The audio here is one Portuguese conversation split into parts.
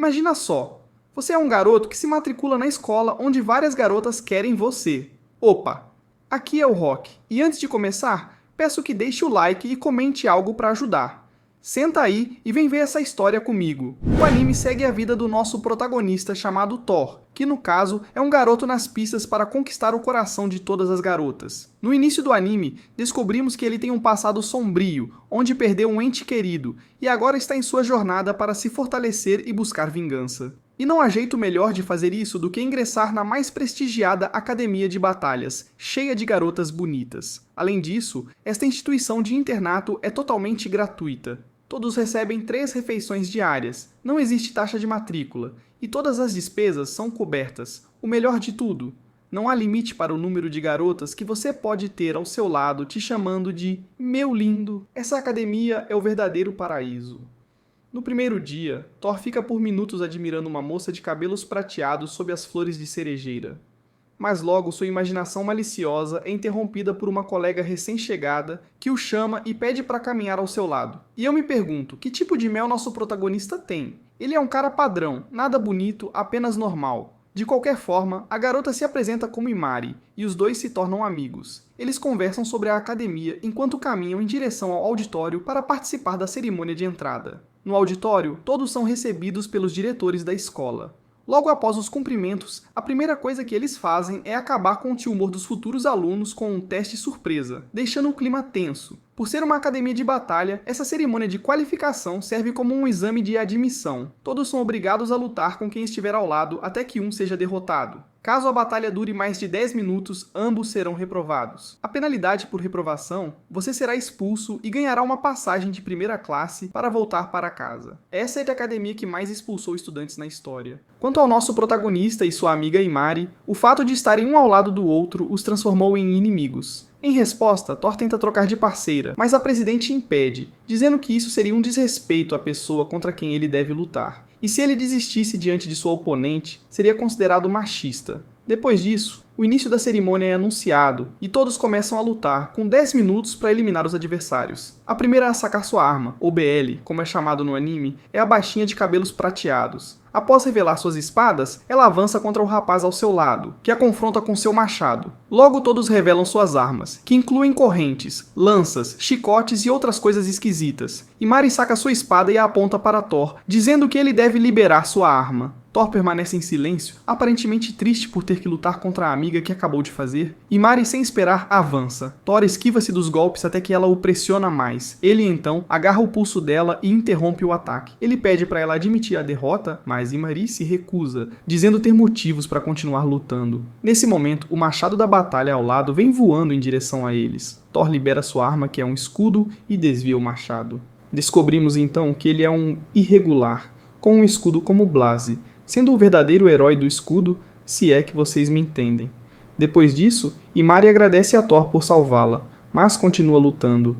Imagina só, você é um garoto que se matricula na escola onde várias garotas querem você. Opa, aqui é o Rock, e antes de começar, peço que deixe o like e comente algo para ajudar. Senta aí e vem ver essa história comigo. O anime segue a vida do nosso protagonista chamado Thor, que no caso é um garoto nas pistas para conquistar o coração de todas as garotas. No início do anime, descobrimos que ele tem um passado sombrio, onde perdeu um ente querido, e agora está em sua jornada para se fortalecer e buscar vingança. E não há jeito melhor de fazer isso do que ingressar na mais prestigiada academia de batalhas, cheia de garotas bonitas. Além disso, esta instituição de internato é totalmente gratuita. Todos recebem 3 refeições diárias, não existe taxa de matrícula, e todas as despesas são cobertas. O melhor de tudo, não há limite para o número de garotas que você pode ter ao seu lado te chamando de meu lindo. Essa academia é o verdadeiro paraíso. No primeiro dia, Thor fica por minutos admirando uma moça de cabelos prateados sob as flores de cerejeira. Mas logo sua imaginação maliciosa é interrompida por uma colega recém-chegada que o chama e pede para caminhar ao seu lado. E eu me pergunto, que tipo de mel nosso protagonista tem? Ele é um cara padrão, nada bonito, apenas normal. De qualquer forma, a garota se apresenta como Imari, e os dois se tornam amigos. Eles conversam sobre a academia enquanto caminham em direção ao auditório para participar da cerimônia de entrada. No auditório, todos são recebidos pelos diretores da escola. Logo após os cumprimentos, a primeira coisa que eles fazem é acabar com o humor dos futuros alunos com um teste surpresa, deixando o clima tenso. Por ser uma academia de batalha, essa cerimônia de qualificação serve como um exame de admissão. Todos são obrigados a lutar com quem estiver ao lado até que um seja derrotado. Caso a batalha dure mais de 10 minutos, ambos serão reprovados. A penalidade por reprovação, você será expulso e ganhará uma passagem de primeira classe para voltar para casa. Essa é a academia que mais expulsou estudantes na história. Quanto ao nosso protagonista e sua amiga Imari, o fato de estarem um ao lado do outro os transformou em inimigos. Em resposta, Thor tenta trocar de parceira, mas a presidente impede, dizendo que isso seria um desrespeito à pessoa contra quem ele deve lutar. E se ele desistisse diante de sua oponente, seria considerado machista. Depois disso, o início da cerimônia é anunciado e todos começam a lutar, com 10 minutos para eliminar os adversários. A primeira a sacar sua arma, ou BL, como é chamado no anime, é a baixinha de cabelos prateados. Após revelar suas espadas, ela avança contra o rapaz ao seu lado, que a confronta com seu machado. Logo todos revelam suas armas, que incluem correntes, lanças, chicotes e outras coisas esquisitas. Imari saca sua espada e a aponta para Thor, dizendo que ele deve liberar sua arma. Thor permanece em silêncio, aparentemente triste por ter que lutar contra a amiga que acabou de fazer. Imari, sem esperar, avança. Thor esquiva-se dos golpes até que ela o pressiona mais. Ele então agarra o pulso dela e interrompe o ataque. Ele pede para ela admitir a derrota, mas Imari se recusa, dizendo ter motivos para continuar lutando. Nesse momento, o machado da batalha ao lado vem voando em direção a eles. Thor libera sua arma, que é um escudo, e desvia o machado. Descobrimos então que ele é um irregular, com um escudo como Blase, sendo o verdadeiro herói do escudo, se é que vocês me entendem. Depois disso, Imari agradece a Thor por salvá-la, mas continua lutando.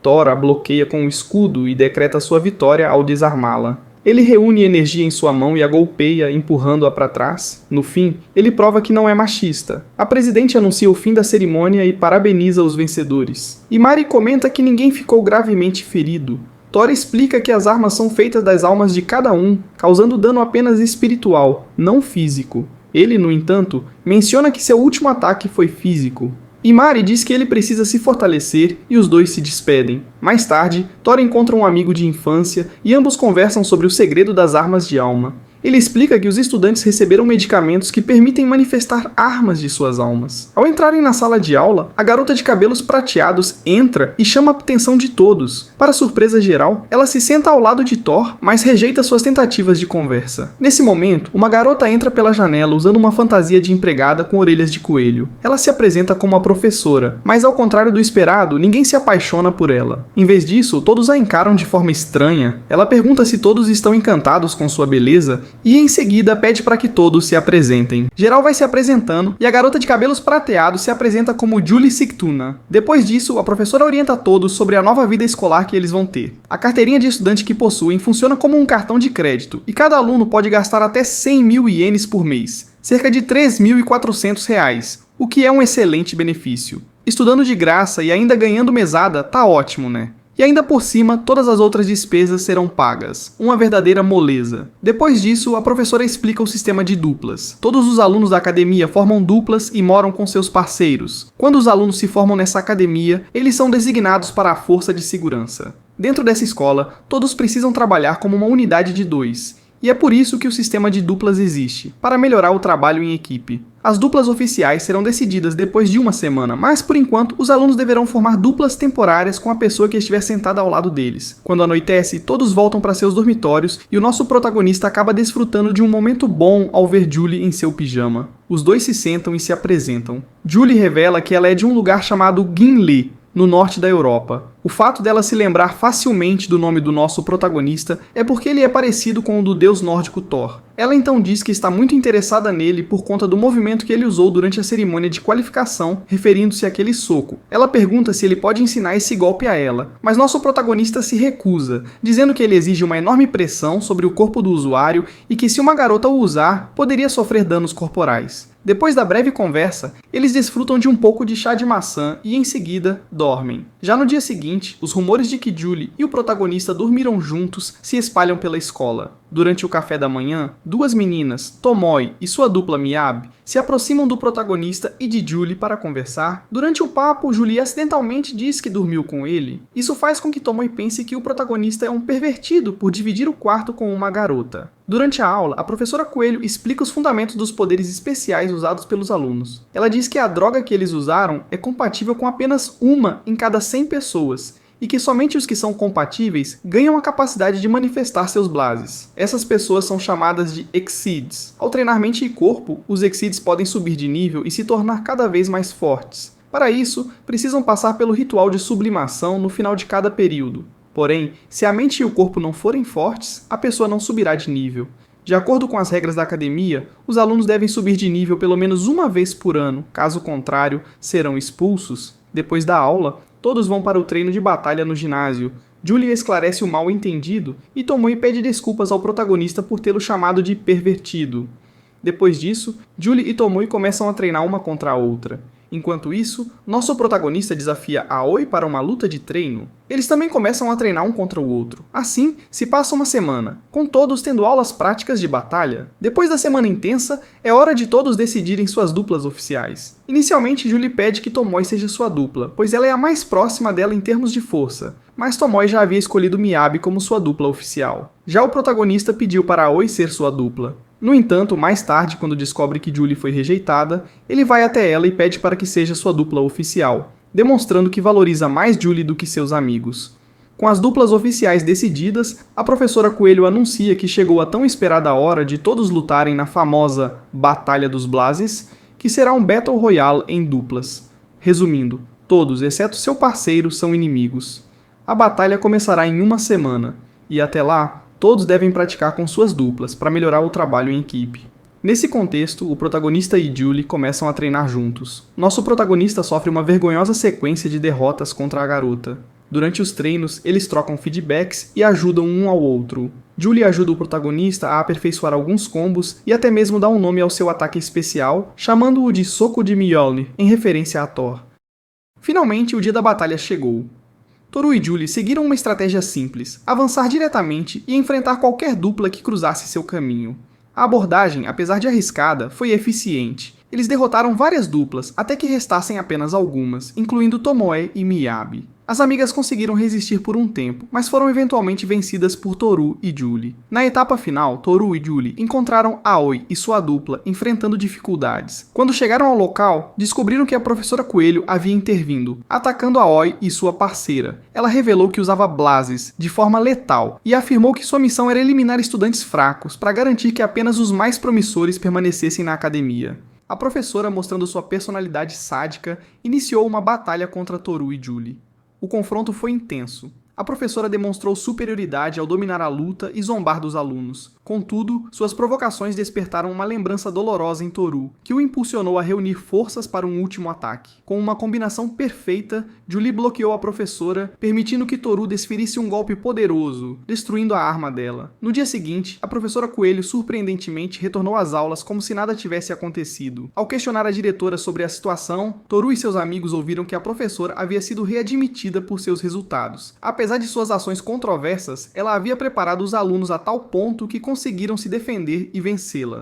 Thor a bloqueia com o escudo e decreta sua vitória ao desarmá-la. Ele reúne energia em sua mão e a golpeia, empurrando-a para trás. No fim, ele prova que não é machista. A presidente anuncia o fim da cerimônia e parabeniza os vencedores. Imari comenta que ninguém ficou gravemente ferido. Thor explica que as armas são feitas das almas de cada um, causando dano apenas espiritual, não físico. Ele, no entanto, menciona que seu último ataque foi físico. Imari diz que ele precisa se fortalecer e os dois se despedem. Mais tarde, Thor encontra um amigo de infância e ambos conversam sobre o segredo das armas de alma. Ele explica que os estudantes receberam medicamentos que permitem manifestar armas de suas almas. Ao entrarem na sala de aula, a garota de cabelos prateados entra e chama a atenção de todos. Para surpresa geral, ela se senta ao lado de Thor, mas rejeita suas tentativas de conversa. Nesse momento, uma garota entra pela janela usando uma fantasia de empregada com orelhas de coelho. Ela se apresenta como uma professora, mas ao contrário do esperado, ninguém se apaixona por ela. Em vez disso, todos a encaram de forma estranha. Ela pergunta se todos estão encantados com sua beleza, e em seguida pede para que todos se apresentem. Geral vai se apresentando e a garota de cabelos prateados se apresenta como Julie Sigtuna. Depois disso, a professora orienta todos sobre a nova vida escolar que eles vão ter. A carteirinha de estudante que possuem funciona como um cartão de crédito e cada aluno pode gastar até 100 mil ienes por mês, cerca de 3.400 reais, o que é um excelente benefício. Estudando de graça e ainda ganhando mesada, tá ótimo, né? E ainda por cima, todas as outras despesas serão pagas. Uma verdadeira moleza. Depois disso, a professora explica o sistema de duplas. Todos os alunos da academia formam duplas e moram com seus parceiros. Quando os alunos se formam nessa academia, eles são designados para a força de segurança. Dentro dessa escola, todos precisam trabalhar como uma unidade de 2. E é por isso que o sistema de duplas existe, para melhorar o trabalho em equipe. As duplas oficiais serão decididas depois de uma semana, mas por enquanto os alunos deverão formar duplas temporárias com a pessoa que estiver sentada ao lado deles. Quando anoitece, todos voltam para seus dormitórios e o nosso protagonista acaba desfrutando de um momento bom ao ver Julie em seu pijama. Os dois se sentam e se apresentam. Julie revela que ela é de um lugar chamado Gimli, no norte da Europa. O fato dela se lembrar facilmente do nome do nosso protagonista é porque ele é parecido com o do deus nórdico Thor. Ela então diz que está muito interessada nele por conta do movimento que ele usou durante a cerimônia de qualificação, referindo-se àquele soco. Ela pergunta se ele pode ensinar esse golpe a ela, mas nosso protagonista se recusa, dizendo que ele exige uma enorme pressão sobre o corpo do usuário e que se uma garota o usar, poderia sofrer danos corporais. Depois da breve conversa, eles desfrutam de um pouco de chá de maçã e, em seguida, dormem. Já no dia seguinte, os rumores de que Julie e o protagonista dormiram juntos se espalham pela escola. Durante o café da manhã, duas meninas, Tomoe e sua dupla Miyabi, se aproximam do protagonista e de Julie para conversar. Durante o papo, Julie acidentalmente diz que dormiu com ele. Isso faz com que Tomoe pense que o protagonista é um pervertido por dividir o quarto com uma garota. Durante a aula, a professora Coelho explica os fundamentos dos poderes especiais usados pelos alunos. Ela diz que a droga que eles usaram é compatível com apenas uma em cada 100 pessoas, e que somente os que são compatíveis ganham a capacidade de manifestar seus blazes. Essas pessoas são chamadas de Exceeds. Ao treinar mente e corpo, os Exceeds podem subir de nível e se tornar cada vez mais fortes. Para isso, precisam passar pelo ritual de sublimação no final de cada período. Porém, se a mente e o corpo não forem fortes, a pessoa não subirá de nível. De acordo com as regras da academia, os alunos devem subir de nível pelo menos uma vez por ano, caso contrário, serão expulsos. Depois da aula, todos vão para o treino de batalha no ginásio. Julie esclarece o mal-entendido e Tomoe pede desculpas ao protagonista por tê-lo chamado de pervertido. Depois disso, Julie e Tomoe começam a treinar uma contra a outra. Enquanto isso, nosso protagonista desafia Aoi para uma luta de treino. Eles também começam a treinar um contra o outro. Assim, se passa uma semana, com todos tendo aulas práticas de batalha. Depois da semana intensa, é hora de todos decidirem suas duplas oficiais. Inicialmente, Julie pede que Tomoe seja sua dupla, pois ela é a mais próxima dela em termos de força. Mas Tomoe já havia escolhido Miyabi como sua dupla oficial. Já o protagonista pediu para Aoi ser sua dupla. No entanto, mais tarde, quando descobre que Julie foi rejeitada, ele vai até ela e pede para que seja sua dupla oficial, demonstrando que valoriza mais Julie do que seus amigos. Com as duplas oficiais decididas, a professora Coelho anuncia que chegou a tão esperada hora de todos lutarem na famosa Batalha dos Blazes, que será um Battle Royale em duplas. Resumindo, todos, exceto seu parceiro, são inimigos. A batalha começará em uma semana, e até lá, todos devem praticar com suas duplas para melhorar o trabalho em equipe. Nesse contexto, o protagonista e Julie começam a treinar juntos. Nosso protagonista sofre uma vergonhosa sequência de derrotas contra a garota. Durante os treinos, eles trocam feedbacks e ajudam um ao outro. Julie ajuda o protagonista a aperfeiçoar alguns combos e até mesmo dá um nome ao seu ataque especial, chamando-o de Soco de Mjolnir, em referência a Thor. Finalmente, o dia da batalha chegou. Toru e Julie seguiram uma estratégia simples, avançar diretamente e enfrentar qualquer dupla que cruzasse seu caminho. A abordagem, apesar de arriscada, foi eficiente. Eles derrotaram várias duplas, até que restassem apenas algumas, incluindo Tomoe e Miyabi. As amigas conseguiram resistir por um tempo, mas foram eventualmente vencidas por Toru e Julie. Na etapa final, Toru e Julie encontraram Aoi e sua dupla enfrentando dificuldades. Quando chegaram ao local, descobriram que a professora Coelho havia intervindo, atacando Aoi e sua parceira. Ela revelou que usava blazes de forma letal e afirmou que sua missão era eliminar estudantes fracos para garantir que apenas os mais promissores permanecessem na academia. A professora, mostrando sua personalidade sádica, iniciou uma batalha contra Toru e Julie. O confronto foi intenso. A professora demonstrou superioridade ao dominar a luta e zombar dos alunos. Contudo, suas provocações despertaram uma lembrança dolorosa em Toru, que o impulsionou a reunir forças para um último ataque. Com uma combinação perfeita, Julie bloqueou a professora, permitindo que Toru desferisse um golpe poderoso, destruindo a arma dela. No dia seguinte, a professora Coelho surpreendentemente retornou às aulas como se nada tivesse acontecido. Ao questionar a diretora sobre a situação, Toru e seus amigos ouviram que a professora havia sido readmitida por seus resultados. Apesar Apesar de suas ações controversas, ela havia preparado os alunos a tal ponto que conseguiram se defender e vencê-la.